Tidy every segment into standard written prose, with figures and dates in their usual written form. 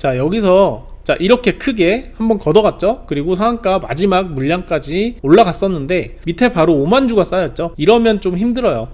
자, 여기서 이렇게 크게 한번 걷어갔죠. 그리고 상한가 마지막 물량까지 올라갔었는데 밑에 바로 5만 주가 쌓였죠. 이러면 좀 힘들어요.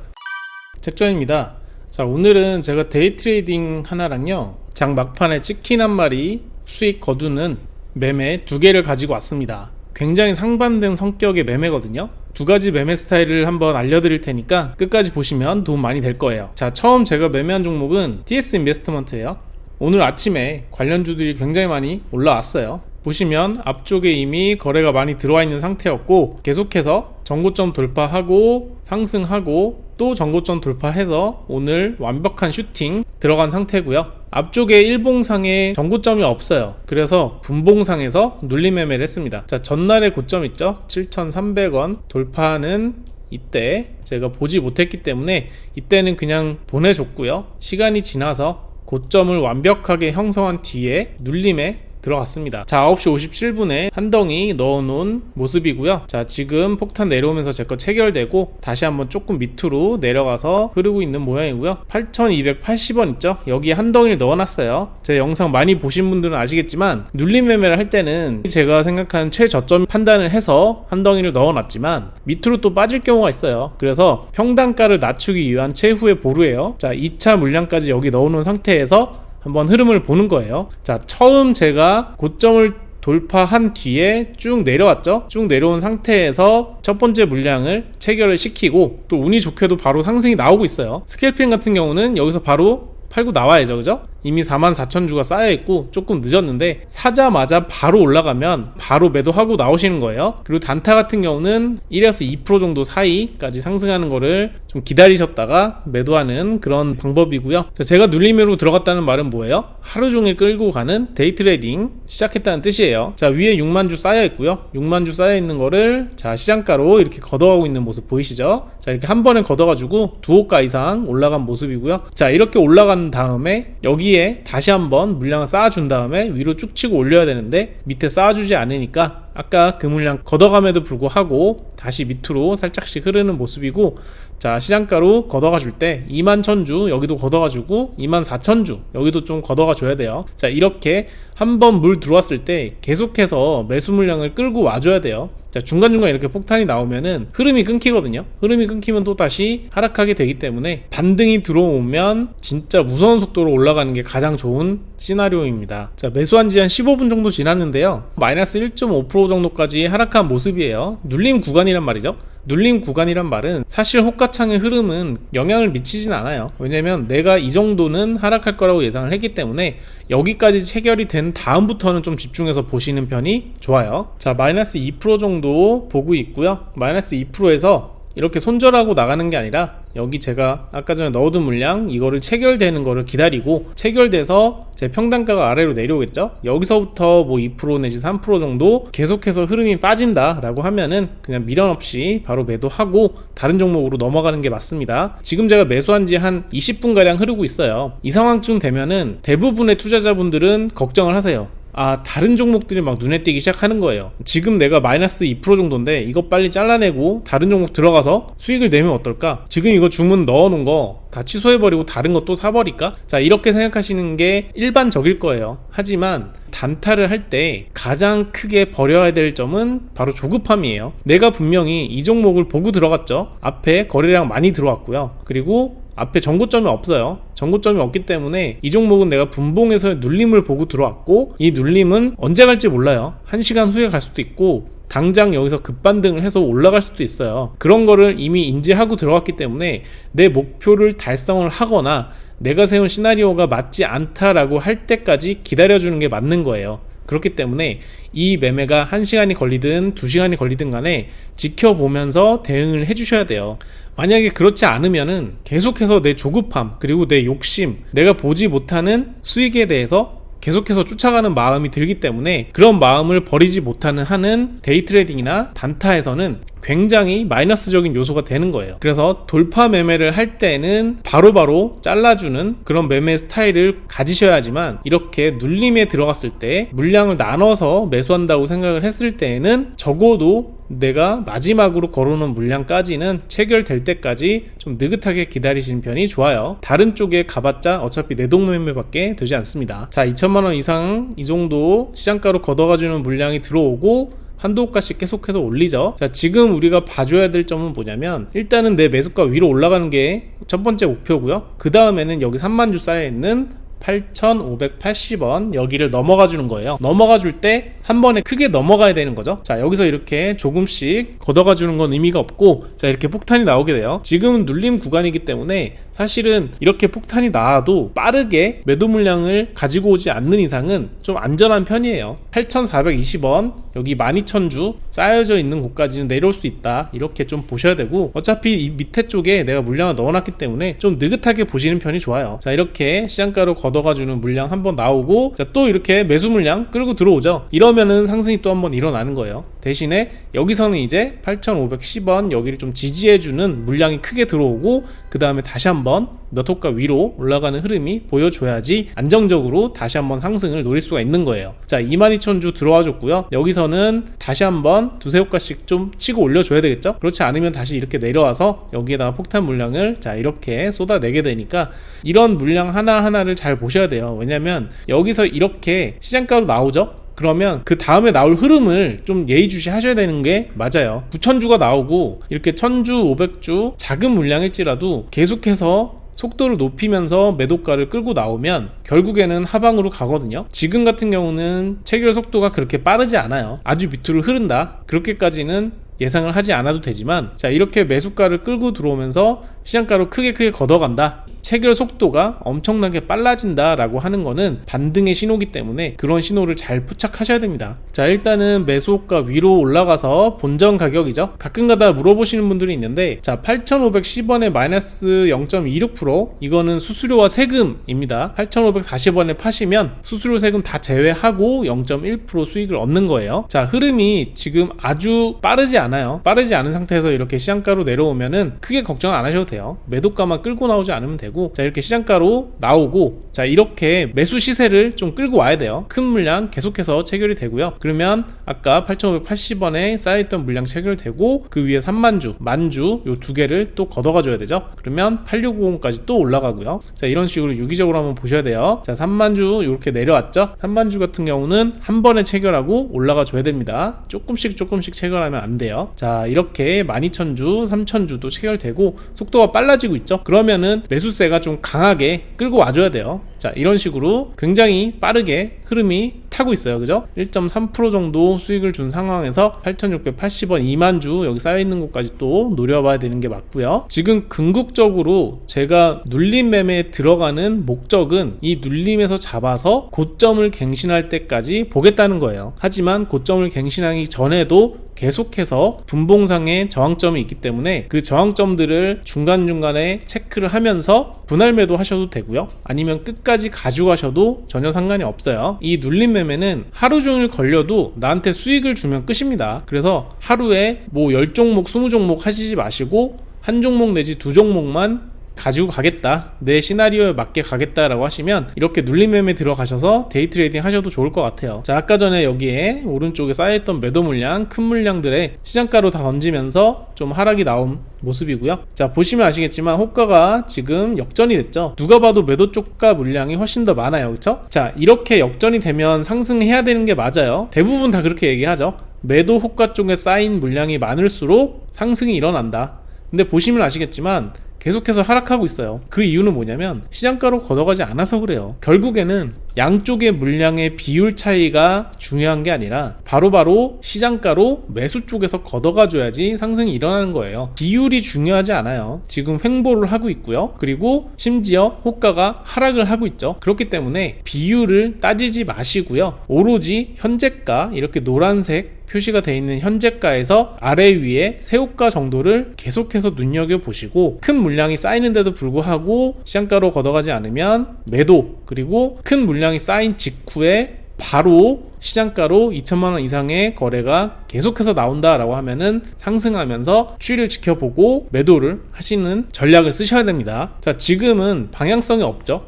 책전입니다. 자, 오늘은 제가 데이 트레이딩 하나랑요, 장 막판에 치킨 한 마리 수익 거두는 매매 두 개를 가지고 왔습니다. 굉장히 상반된 성격의 매매거든요. 두 가지 매매 스타일을 한번 알려드릴 테니까 끝까지 보시면 도움 많이 될 거예요. 자, 처음 제가 매매한 종목은 TS 인베스트먼트예요. 오늘 아침에 관련주들이 굉장히 많이 올라왔어요. 보시면 앞쪽에 이미 거래가 많이 들어와 있는 상태였고, 계속해서 전고점 돌파하고 상승하고 또 전고점 돌파해서 오늘 완벽한 슈팅 들어간 상태고요. 앞쪽에 일봉상에 전고점이 없어요. 그래서 분봉상에서 눌림 매매를 했습니다. 자, 전날의 고점 있죠? 7,300원 돌파하는 이때 제가 보지 못했기 때문에 이때는 그냥 보내줬고요. 시간이 지나서 고점을 완벽하게 형성한 뒤에 눌림에 들어갔습니다. 자, 9시 57분에 한 덩이 넣어놓은 모습이고요. 자, 지금 폭탄 내려오면서 제 거 체결되고 다시 한번 조금 밑으로 내려가서 흐르고 있는 모양이고요. 8,280원 있죠? 여기 한 덩이를 넣어놨어요. 제 영상 많이 보신 분들은 아시겠지만 눌림 매매를 할 때는 제가 생각하는 최저점 판단을 해서 한 덩이를 넣어놨지만 밑으로 또 빠질 경우가 있어요. 그래서 평단가를 낮추기 위한 최후의 보루예요. 자, 2차 물량까지 여기 넣어놓은 상태에서 한번 흐름을 보는 거예요. 자, 처음 제가 고점을 돌파한 뒤에 쭉 내려왔죠. 쭉 내려온 상태에서 첫 번째 물량을 체결을 시키고 또 운이 좋게도 바로 상승이 나오고 있어요. 스캘핑 같은 경우는 여기서 바로 팔고 나와야죠, 그죠? 이미 44,000주가 쌓여있고 조금 늦었는데 사자마자 바로 올라가면 바로 매도하고 나오시는 거예요. 그리고 단타 같은 경우는 1에서 2% 정도 사이까지 상승하는 거를 좀 기다리셨다가 매도하는 그런 방법이고요. 제가 눌림으로 들어갔다는 말은 뭐예요? 하루 종일 끌고 가는 데이 트레이딩 시작했다는 뜻이에요. 자, 위에 6만 주 쌓여있고요. 6만 주 쌓여있는 거를 자, 시장가로 이렇게 걷어가고 있는 모습 보이시죠? 자, 이렇게 한 번에 걷어가지고 두 호가 이상 올라간 모습이고요. 자, 이렇게 올라간 다음에 여기에 다시 한번 물량을 쌓아준 다음에 위로 쭉 치고 올려야 되는데 밑에 쌓아주지 않으니까 아까 그 물량 걷어감에도 불구하고 다시 밑으로 살짝씩 흐르는 모습이고, 자, 시장가로 걷어가 줄 때 21,000주 여기도 걷어가 주고 24,000주 여기도 좀 걷어가 줘야 돼요. 자, 이렇게 한번 물 들어왔을 때 계속해서 매수 물량을 끌고 와줘야 돼요. 자, 중간중간 이렇게 폭탄이 나오면은 흐름이 끊기거든요. 흐름이 끊기면 또 다시 하락하게 되기 때문에 반등이 들어오면 진짜 무서운 속도로 올라가는 게 가장 좋은 시나리오입니다. 자, 매수한 지 한 15분 정도 지났는데요. 마이너스 1.5% 정도까지 하락한 모습이에요. 눌림 구간이란 말이죠. 눌림 구간이란 말은 사실 호가창의 흐름은 영향을 미치진 않아요. 왜냐면 내가 이 정도는 하락할 거라고 예상을 했기 때문에 여기까지 체결이 된 다음부터는 좀 집중해서 보시는 편이 좋아요. 자, 마이너스 2% 정도 보고 있고요. 마이너스 2%에서 이렇게 손절하고 나가는 게 아니라 여기 제가 아까 전에 넣어둔 물량 이거를 체결되는 거를 기다리고 체결돼서 제 평단가가 아래로 내려오겠죠. 여기서부터 뭐 2% 내지 3% 정도 계속해서 흐름이 빠진다 라고 하면은 그냥 미련 없이 바로 매도하고 다른 종목으로 넘어가는 게 맞습니다. 지금 제가 매수한 지 한 20분 가량 흐르고 있어요. 이 상황쯤 되면은 대부분의 투자자분들은 걱정을 하세요. 아, 다른 종목들이 막 눈에 띄기 시작하는 거예요. 지금 내가 마이너스 2% 정도인데 이거 빨리 잘라내고 다른 종목 들어가서 수익을 내면 어떨까? 지금 이거 주문 넣어놓은 거 다 취소해버리고 다른 것도 사버릴까? 자, 이렇게 생각하시는 게 일반적일 거예요. 하지만 단타를 할 때 가장 크게 버려야 될 점은 바로 조급함이에요. 내가 분명히 이 종목을 보고 들어갔죠. 앞에 거래량 많이 들어왔고요. 그리고 앞에 전고점이 없어요. 전고점이 없기 때문에 이 종목은 내가 분봉에서의 눌림을 보고 들어왔고, 이 눌림은 언제 갈지 몰라요. 1시간 후에 갈 수도 있고 당장 여기서 급반등을 해서 올라갈 수도 있어요. 그런 거를 이미 인지하고 들어갔기 때문에 내 목표를 달성을 하거나 내가 세운 시나리오가 맞지 않다라고 할 때까지 기다려주는 게 맞는 거예요. 그렇기 때문에 이 매매가 1시간이 걸리든 2시간이 걸리든 간에 지켜보면서 대응을 해주셔야 돼요. 만약에 그렇지 않으면은 계속해서 내 조급함 그리고 내 욕심, 내가 보지 못하는 수익에 대해서 계속해서 쫓아가는 마음이 들기 때문에 그런 마음을 버리지 못하는 한은 데이 트레이딩이나 단타에서는 굉장히 마이너스적인 요소가 되는 거예요. 그래서 돌파 매매를 할 때는 바로바로 잘라주는 그런 매매 스타일을 가지셔야지만, 이렇게 눌림에 들어갔을 때 물량을 나눠서 매수한다고 생각을 했을 때에는 적어도 내가 마지막으로 걸어놓은 물량까지는 체결될 때까지 좀 느긋하게 기다리시는 편이 좋아요. 다른 쪽에 가봤자 어차피 내동매매밖에 되지 않습니다. 자, 2천만원 이상 이 정도 시장가로 걷어가주는 물량이 들어오고 한도 호가씩 계속해서 올리죠. 자, 지금 우리가 봐줘야 될 점은 뭐냐면, 일단은 내 매수가 위로 올라가는 게 첫 번째 목표고요. 그 다음에는 여기 3만 주 쌓여있는 8,580원 여기를 넘어가 주는 거예요. 넘어가 줄 때 한 번에 크게 넘어가야 되는 거죠. 자, 여기서 이렇게 조금씩 걷어가 주는 건 의미가 없고, 자, 이렇게 폭탄이 나오게 돼요. 지금은 눌림 구간이기 때문에 사실은 이렇게 폭탄이 나와도 빠르게 매도 물량을 가지고 오지 않는 이상은 좀 안전한 편이에요. 8,420원 여기 12,000주 쌓여져 있는 곳까지는 내려올 수 있다, 이렇게 좀 보셔야 되고, 어차피 이 밑에 쪽에 내가 물량을 넣어놨기 때문에 좀 느긋하게 보시는 편이 좋아요. 자, 이렇게 시장가로 걷어가주는 물량 한번 나오고, 자, 또 이렇게 매수 물량 끌고 들어오죠. 이러면은 상승이 또 한번 일어나는 거예요. 대신에 여기서는 이제 8,510원 여기를 좀 지지해주는 물량이 크게 들어오고, 그 다음에 다시 한번 몇 호가 위로 올라가는 흐름이 보여줘야지 안정적으로 다시 한번 상승을 노릴 수가 있는 거예요. 자, 22,000주 들어와 줬고요. 여기서는 다시 한번 두세 호가씩 좀 치고 올려줘야 되겠죠. 그렇지 않으면 다시 이렇게 내려와서 여기에다가 폭탄 물량을 자 이렇게 쏟아내게 되니까, 이런 물량 하나하나를 잘 보셔야 돼요. 왜냐면 여기서 이렇게 시장가로 나오죠. 그러면 그 다음에 나올 흐름을 좀 예의주시 하셔야 되는 게 맞아요. 9,000주가 나오고 이렇게 1,000주, 500주 작은 물량일지라도 계속해서 속도를 높이면서 매도가를 끌고 나오면 결국에는 하방으로 가거든요. 지금 같은 경우는 체결 속도가 그렇게 빠르지 않아요. 아주 밑으로 흐른다, 그렇게까지는 예상을 하지 않아도 되지만, 자, 이렇게 매수가를 끌고 들어오면서 시장가로 크게 걷어간다, 체결 속도가 엄청나게 빨라진다 라고 하는 거는 반등의 신호기 때문에 그런 신호를 잘 포착하셔야 됩니다. 자, 일단은 매수호가 위로 올라가서 본전 가격이죠. 가끔가다 물어보시는 분들이 있는데, 자, 8,510원에 마이너스 0.26%, 이거는 수수료와 세금입니다. 8,540원에 파시면 수수료 세금 다 제외하고 0.1% 수익을 얻는 거예요. 자, 흐름이 지금 아주 빠르지 않아요. 빠르지 않은 상태에서 이렇게 시장가로 내려오면은 크게 걱정 안 하셔도 돼요. 매도가만 끌고 나오지 않으면 되고, 자, 이렇게 시장가로 나오고, 자, 이렇게 매수 시세를 좀 끌고 와야 돼요. 큰 물량 계속해서 체결이 되고요. 그러면 아까 8,580원에 쌓여있던 물량 체결되고, 그 위에 3만주, 만주 요 두 개를 또 걷어가 줘야 되죠. 그러면 8650까지 또 올라가고요. 자, 이런 식으로 유기적으로 한번 보셔야 돼요. 자, 3만주 이렇게 내려왔죠. 3만주 같은 경우는 한 번에 체결하고 올라가 줘야 됩니다. 조금씩 체결하면 안 돼요. 자, 이렇게 12,000주, 3,000주도 체결되고 속도가 빨라지고 있죠. 그러면은 매수세가 좀 강하게 끌고 와줘야 돼요. 자, 이런 식으로 굉장히 빠르게 흐름이 타고 있어요. 그죠? 1.3% 정도 수익을 준 상황에서 8,680원 2만주 여기 쌓여있는 곳까지 또 노려봐야 되는 게 맞고요. 지금 궁극적으로 제가 눌림 매매에 들어가는 목적은 이 눌림에서 잡아서 고점을 갱신할 때까지 보겠다는 거예요. 하지만 고점을 갱신하기 전에도 계속해서 분봉상의 저항점이 있기 때문에 그 저항점들을 중간중간에 체크를 하면서 분할 매도 하셔도 되고요. 아니면 끝까지 가져가셔도 전혀 상관이 없어요. 이 눌림 매매는 하루 종일 걸려도 나한테 수익을 주면 끝입니다. 그래서 하루에 뭐 10종목, 20종목 하시지 마시고 한 종목 내지 두 종목만 가지고 가겠다, 내 시나리오에 맞게 가겠다라고 하시면 이렇게 눌림 매매 들어가셔서 데이 트레이딩 하셔도 좋을 것 같아요. 자, 아까 전에 여기에 오른쪽에 쌓여있던 매도 물량, 큰 물량들에 시장가로 다 던지면서 좀 하락이 나온 모습이고요. 자, 보시면 아시겠지만 호가가 지금 역전이 됐죠. 누가 봐도 매도 쪽가 물량이 훨씬 더 많아요. 그렇죠? 자, 이렇게 역전이 되면 상승해야 되는 게 맞아요. 대부분 다 그렇게 얘기하죠. 매도 호가 쪽에 쌓인 물량이 많을수록 상승이 일어난다. 근데 보시면 아시겠지만 계속해서 하락하고 있어요. 그 이유는 뭐냐면 시장가로 걷어가지 않아서 그래요. 결국에는 양쪽의 물량의 비율 차이가 중요한 게 아니라 바로바로 시장가로 매수 쪽에서 걷어가 줘야지 상승이 일어나는 거예요. 비율이 중요하지 않아요. 지금 횡보를 하고 있고요. 그리고 심지어 호가가 하락을 하고 있죠. 그렇기 때문에 비율을 따지지 마시고요. 오로지 현재가, 이렇게 노란색 표시가 되어 있는 현재가에서 아래 위에 세호가 정도를 계속해서 눈여겨보시고, 큰 물량이 쌓이는데도 불구하고 시장가로 걷어가지 않으면 매도, 그리고 큰 물량이 쌓인 직후에 바로 시장가로 2천만원 이상의 거래가 계속해서 나온다라고 하면은 상승하면서 추이를 지켜보고 매도를 하시는 전략을 쓰셔야 됩니다. 자, 지금은 방향성이 없죠.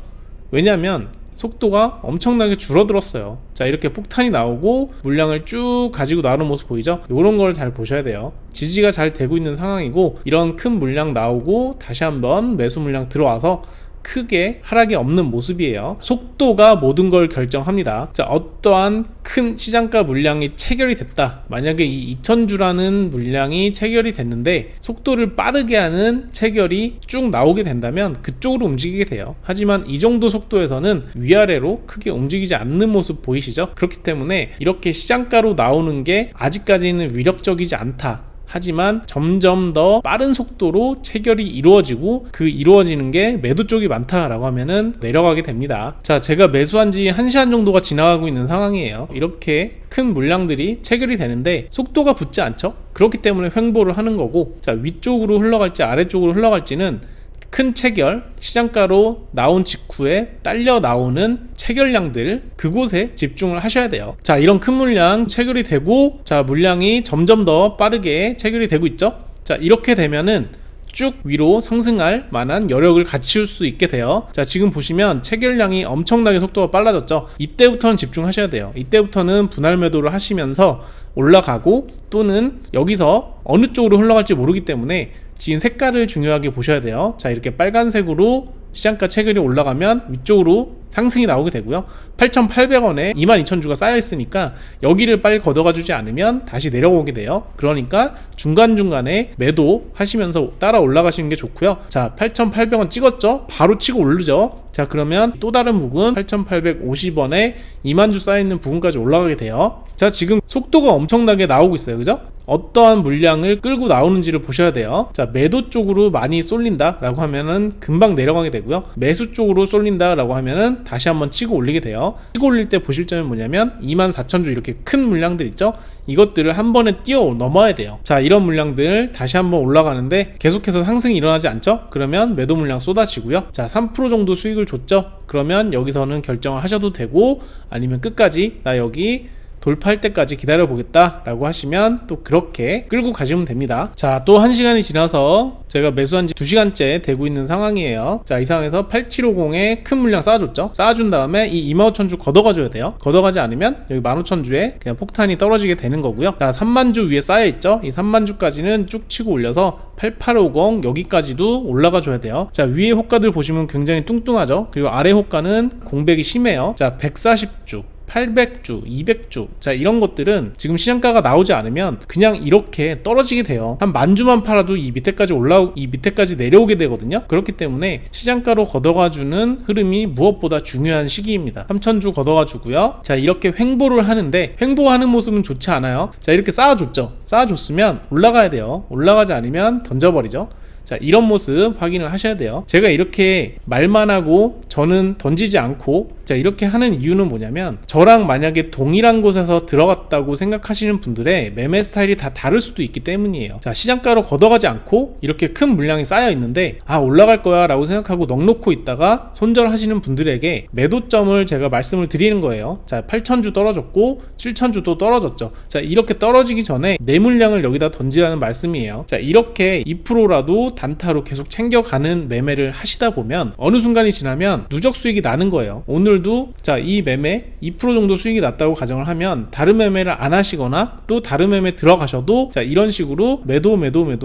왜냐하면 속도가 엄청나게 줄어들었어요. 자, 이렇게 폭탄이 나오고 물량을 쭉 가지고 나오는 모습 보이죠? 이런 걸 잘 보셔야 돼요. 지지가 잘 되고 있는 상황이고, 이런 큰 물량 나오고 다시 한번 매수 물량 들어와서 크게 하락이 없는 모습이에요. 속도가 모든 걸 결정합니다. 자, 어떠한 큰 시장가 물량이 체결이 됐다. 만약에 이 2000주라는 물량이 체결이 됐는데 속도를 빠르게 하는 체결이 쭉 나오게 된다면 그쪽으로 움직이게 돼요. 하지만 이 정도 속도에서는 위아래로 크게 움직이지 않는 모습 보이시죠? 그렇기 때문에 이렇게 시장가로 나오는 게 아직까지는 위력적이지 않다. 하지만 점점 더 빠른 속도로 체결이 이루어지고, 그 이루어지는 게 매도 쪽이 많다라고 하면은 내려가게 됩니다. 자, 제가 매수한 지 1시간 정도가 지나가고 있는 상황이에요. 이렇게 큰 물량들이 체결이 되는데 속도가 붙지 않죠? 그렇기 때문에 횡보를 하는 거고, 자, 위쪽으로 흘러갈지 아래쪽으로 흘러갈지는 큰 체결, 시장가로 나온 직후에 딸려 나오는 체결량들, 그곳에 집중을 하셔야 돼요. 자, 이런 큰 물량 체결이 되고, 자, 물량이 점점 더 빠르게 체결이 되고 있죠. 자, 이렇게 되면은 쭉 위로 상승할 만한 여력을 갖출 수 있게 돼요. 자, 지금 보시면 체결량이 엄청나게 속도가 빨라졌죠. 이때부터는 집중하셔야 돼요. 이때부터는 분할 매도를 하시면서 올라가고, 또는 여기서 어느 쪽으로 흘러갈지 모르기 때문에 지금 색깔을 중요하게 보셔야 돼요. 자, 이렇게 빨간색으로 시장가 체결이 올라가면 위쪽으로 상승이 나오게 되고요. 8,800원에 22,000주가 쌓여 있으니까 여기를 빨리 걷어가 주지 않으면 다시 내려오게 돼요. 그러니까 중간중간에 매도 하시면서 따라 올라가시는 게 좋고요. 자, 8,800원 찍었죠? 바로 치고 오르죠? 자, 그러면 또 다른 부분 8,850원에 2만주 쌓여있는 부분까지 올라가게 돼요. 자, 지금 속도가 엄청나게 나오고 있어요. 그죠? 어떠한 물량을 끌고 나오는지를 보셔야 돼요. 자, 매도 쪽으로 많이 쏠린다 라고 하면은 금방 내려가게 되고요. 매수 쪽으로 쏠린다 라고 하면은 다시 한번 치고 올리게 돼요. 치고 올릴 때 보실 점은 뭐냐면 24,000주 이렇게 큰 물량들 있죠? 이것들을 한 번에 뛰어 넘어야 돼요. 자, 이런 물량들 다시 한번 올라가는데 계속해서 상승이 일어나지 않죠? 그러면 매도 물량 쏟아지고요. 자, 3% 정도 수익을 줬죠? 그러면 여기서는 결정을 하셔도 되고, 아니면 끝까지 나 여기 돌파할 때까지 기다려 보겠다 라고 하시면 또 그렇게 끌고 가시면 됩니다. 자, 또 1시간이 지나서 제가 매수한 지 2시간째 되고 있는 상황이에요. 자, 이 상황에서 8750에 큰 물량 쌓아줬죠. 쌓아준 다음에 이 25,000주 걷어가 줘야 돼요. 걷어가지 않으면 여기 15,000주에 그냥 폭탄이 떨어지게 되는 거고요. 자, 30,000주 위에 쌓여있죠. 이 30,000주까지는 쭉 치고 올려서 8850 여기까지도 올라가 줘야 돼요. 자, 위에 호가들 보시면 굉장히 뚱뚱하죠. 그리고 아래 호가는 공백이 심해요. 자, 140주 800주, 200주, 자, 이런 것들은 지금 시장가가 나오지 않으면 그냥 이렇게 떨어지게 돼요. 한 10,000주만 팔아도 이 밑에까지 내려오게 되거든요. 그렇기 때문에 시장가로 걷어가주는 흐름이 무엇보다 중요한 시기입니다. 3,000주 걷어가주고요. 자, 이렇게 횡보를 하는데, 횡보하는 모습은 좋지 않아요. 자, 이렇게 쌓아줬죠. 쌓아줬으면 올라가야 돼요. 올라가지 않으면 던져버리죠. 자, 이런 모습 확인을 하셔야 돼요. 제가 이렇게 말만 하고 저는 던지지 않고, 자, 이렇게 하는 이유는 뭐냐면, 저랑 만약에 동일한 곳에서 들어갔다고 생각하시는 분들의 매매 스타일이 다 다를 수도 있기 때문이에요. 자, 시장가로 걷어가지 않고 이렇게 큰 물량이 쌓여 있는데, 아, 올라갈 거야 라고 생각하고 넉놓고 있다가 손절하시는 분들에게 매도점을 제가 말씀을 드리는 거예요. 자, 8,000주 떨어졌고 7,000주도 떨어졌죠. 자, 이렇게 떨어지기 전에 내 물량을 여기다 던지라는 말씀이에요. 자, 이렇게 2%라도 단타로 계속 챙겨가는 매매를 하시다 보면 어느 순간이 지나면 누적 수익이 나는 거예요. 오늘도 자, 이 매매 2% 정도 수익이 났다고 가정을 하면 다른 매매를 안 하시거나 또 다른 매매 들어가셔도, 자, 이런 식으로 매도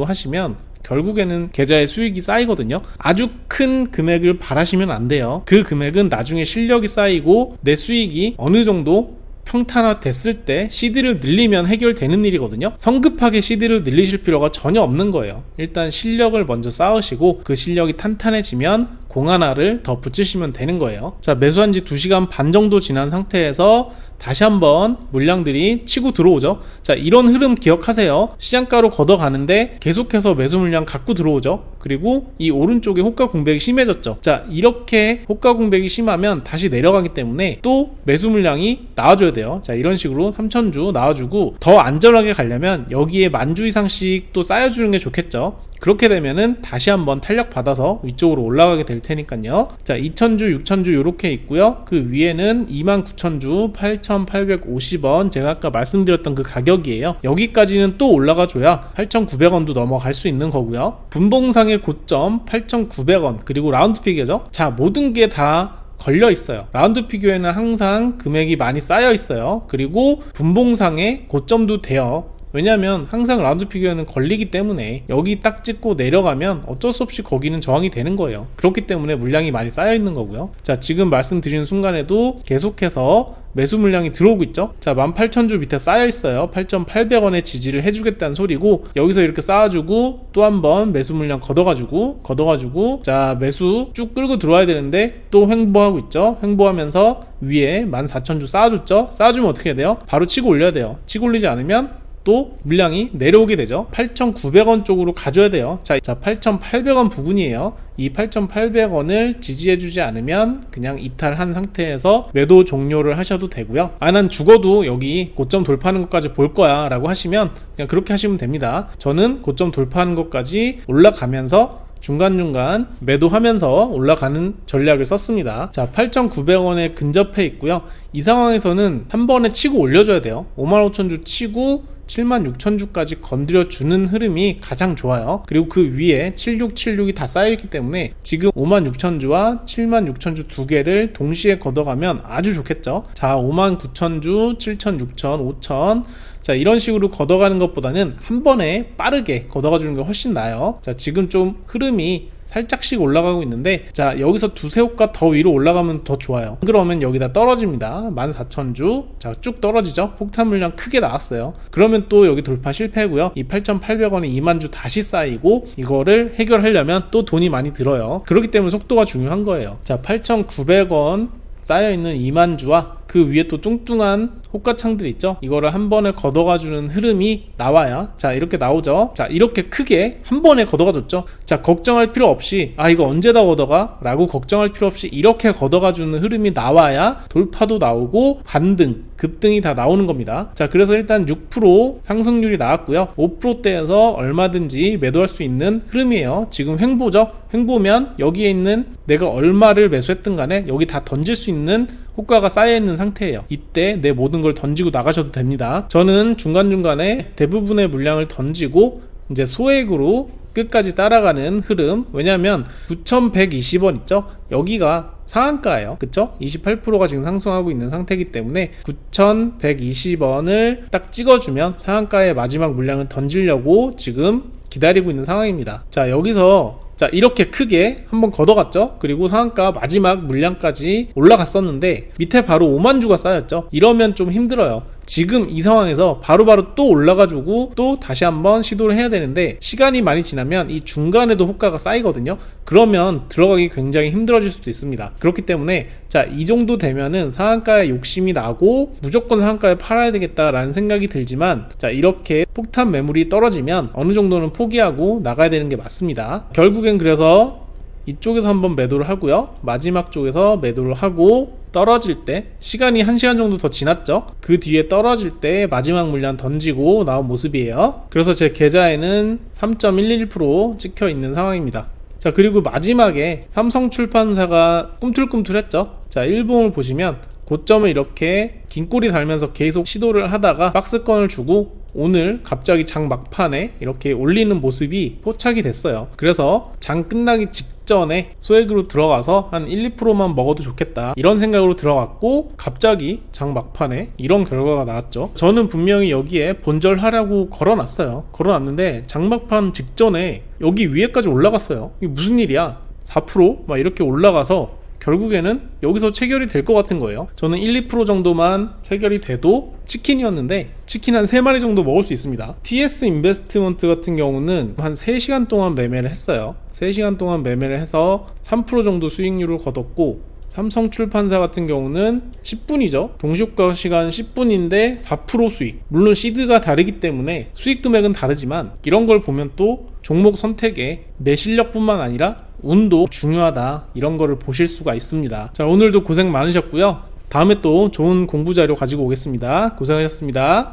하시면 결국에는 계좌에 수익이 쌓이거든요. 아주 큰 금액을 바라시면 안 돼요. 그 금액은 나중에 실력이 쌓이고 내 수익이 어느 정도 평탄화 됐을 때 CD를 늘리면 해결되는 일이거든요. 성급하게 CD를 늘리실 필요가 전혀 없는 거예요. 일단 실력을 먼저 쌓으시고 그 실력이 탄탄해지면 공 하나를 더 붙이시면 되는 거예요. 자, 매수한 지 2시간 반 정도 지난 상태에서 다시 한번 물량들이 치고 들어오죠. 자, 이런 흐름 기억하세요. 시장가로 걷어가는데 계속해서 매수 물량 갖고 들어오죠. 그리고 이 오른쪽에 호가 공백이 심해졌죠. 자, 이렇게 호가 공백이 심하면 다시 내려가기 때문에 또 매수 물량이 나와줘야 돼요. 자, 이런 식으로 3,000주 나와주고, 더 안전하게 가려면 여기에 10,000주 이상씩 또 쌓여주는 게 좋겠죠. 그렇게 되면은 다시 한번 탄력 받아서 위쪽으로 올라가게 될 테니까요. 자, 2,000주, 6,000주 이렇게 있고요. 그 위에는 29,000주 8,850원, 제가 아까 말씀드렸던 그 가격이에요. 여기까지는 또 올라가 줘야 8,900원도 넘어갈 수 있는 거고요. 분봉상의 고점 8,900원, 그리고 라운드 피겨죠. 자, 모든 게 다 걸려 있어요. 라운드 피규어에는 항상 금액이 많이 쌓여 있어요. 그리고 분봉상의 고점도 돼요. 왜냐하면 항상 라운드 피규어는 걸리기 때문에 여기 딱 찍고 내려가면 어쩔 수 없이 거기는 저항이 되는 거예요. 그렇기 때문에 물량이 많이 쌓여 있는 거고요. 자, 지금 말씀드리는 순간에도 계속해서 매수 물량이 들어오고 있죠. 자, 18,000주 밑에 쌓여 있어요. 8,800원에 지지를 해주겠다는 소리고, 여기서 이렇게 쌓아주고 또 한번 매수 물량 걷어가지고 자, 매수 쭉 끌고 들어와야 되는데 또 횡보하고 있죠. 횡보하면서 위에 14,000주 쌓아줬죠. 쌓아주면 어떻게 해야 돼요? 바로 치고 올려야 돼요. 치고 올리지 않으면 또 물량이 내려오게 되죠. 8,900원 쪽으로 가져야 돼요. 자, 8,800원 부근이에요. 이 8,800원을 지지해주지 않으면 그냥 이탈한 상태에서 매도 종료를 하셔도 되고요. 난 죽어도 여기 고점 돌파하는 것까지 볼 거야 라고 하시면 그냥 그렇게 하시면 됩니다. 저는 고점 돌파하는 것까지 올라가면서 중간중간 매도하면서 올라가는 전략을 썼습니다. 자, 8,900원에 근접해 있고요. 이 상황에서는 한 번에 치고 올려줘야 돼요. 55,000주 치고 76,000주까지 건드려주는 흐름이 가장 좋아요. 그리고 그 위에 7676이 다 쌓여있기 때문에 지금 56,000주와 76,000주 두 개를 동시에 걷어가면 아주 좋겠죠. 자, 59,000주, 7,600, 5,000, 자, 이런 식으로 걷어가는 것보다는 한 번에 빠르게 걷어가 주는 게 훨씬 나아요. 자, 지금 좀 흐름이 살짝씩 올라가고 있는데, 자, 여기서 두세 호가 더 위로 올라가면 더 좋아요. 그러면 여기다 떨어집니다. 14,000주. 자, 쭉 떨어지죠. 폭탄 물량 크게 나왔어요. 그러면 또 여기 돌파 실패고요. 이 8,800원에 2만주 다시 쌓이고, 이거를 해결하려면 또 돈이 많이 들어요. 그렇기 때문에 속도가 중요한 거예요. 자, 8,900원 쌓여있는 2만주와 그 위에 또 뚱뚱한 호가창들 있죠. 이거를 한 번에 걷어가주는 흐름이 나와야, 자, 이렇게 나오죠. 자, 이렇게 크게 한 번에 걷어가줬죠. 자, 걱정할 필요 없이 이거 언제 다 걷어가? 라고 걱정할 필요 없이 이렇게 걷어가주는 흐름이 나와야 돌파도 나오고 반등, 급등이 다 나오는 겁니다. 자, 그래서 일단 6% 상승률이 나왔고요. 5%대에서 얼마든지 매도할 수 있는 흐름이에요. 지금 횡보죠. 횡보면 여기에 있는 내가 얼마를 매수했든 간에 여기 다 던질 수 있는 호가가 쌓여있는 상태예요. 이때 내 모든 걸 던지고 나가셔도 됩니다. 저는 중간중간에 대부분의 물량을 던지고 이제 소액으로 끝까지 따라가는 흐름. 왜냐하면 9,120원 있죠? 여기가 상한가예요. 그쵸? 28%가 지금 상승하고 있는 상태이기 때문에 9,120원을 딱 찍어주면 상한가의 마지막 물량을 던지려고 지금 기다리고 있는 상황입니다. 자, 여기서 이렇게 크게 한번 걷어갔죠. 그리고 상한가 마지막 물량까지 올라갔었는데 밑에 바로 5만주가 쌓였죠. 이러면 좀 힘들어요. 지금 이 상황에서 바로바로 또 올라가지고 또 다시 한번 시도를 해야 되는데, 시간이 많이 지나면 이 중간에도 호가가 쌓이거든요. 그러면 들어가기 굉장히 힘들어질 수도 있습니다. 그렇기 때문에 이 정도 되면은 상한가에 욕심이 나고 무조건 상한가에 팔아야 되겠다라는 생각이 들지만, 이렇게 폭탄 매물이 떨어지면 어느 정도는 포기하고 나가야 되는 게 맞습니다. 결국엔 그래서 이쪽에서 한번 매도를 하고요. 마지막 쪽에서 매도를 하고 떨어질 때, 시간이 1시간 정도 더 지났죠. 그 뒤에 떨어질 때 마지막 물량 던지고 나온 모습이에요. 그래서 제 계좌에는 3.11% 찍혀 있는 상황입니다. 자, 그리고 마지막에 삼성출판사가 꿈틀꿈틀했죠. 자, 일봉을 보시면 고점을 이렇게 긴 꼬리 달면서 계속 시도를 하다가 박스권을 주고 오늘 갑자기 장 막판에 이렇게 올리는 모습이 포착이 됐어요. 그래서 장 끝나기 직전에 소액으로 들어가서 한 1, 2%만 먹어도 좋겠다, 이런 생각으로 들어갔고 갑자기 장 막판에 이런 결과가 나왔죠. 저는 분명히 여기에 본절하라고 걸어놨는데 장 막판 직전에 여기 위에까지 올라갔어요. 이게 무슨 일이야? 4% 막 이렇게 올라가서 결국에는 여기서 체결이 될 것 같은 거예요. 저는 1, 2% 정도만 체결이 돼도 치킨이었는데 치킨 한 3마리 정도 먹을 수 있습니다. TS 인베스트먼트 같은 경우는 한 3시간 동안 매매를 했어요. 3시간 동안 매매를 해서 3% 정도 수익률을 거뒀고, 삼성출판사 같은 경우는 10분이죠. 동시효과 시간 10분인데 4% 수익. 물론 시드가 다르기 때문에 수익 금액은 다르지만 이런 걸 보면 또 종목 선택에 내 실력뿐만 아니라 운도 중요하다, 이런 거를 보실 수가 있습니다. 자, 오늘도 고생 많으셨고요. 다음에 또 좋은 공부 자료 가지고 오겠습니다. 고생하셨습니다.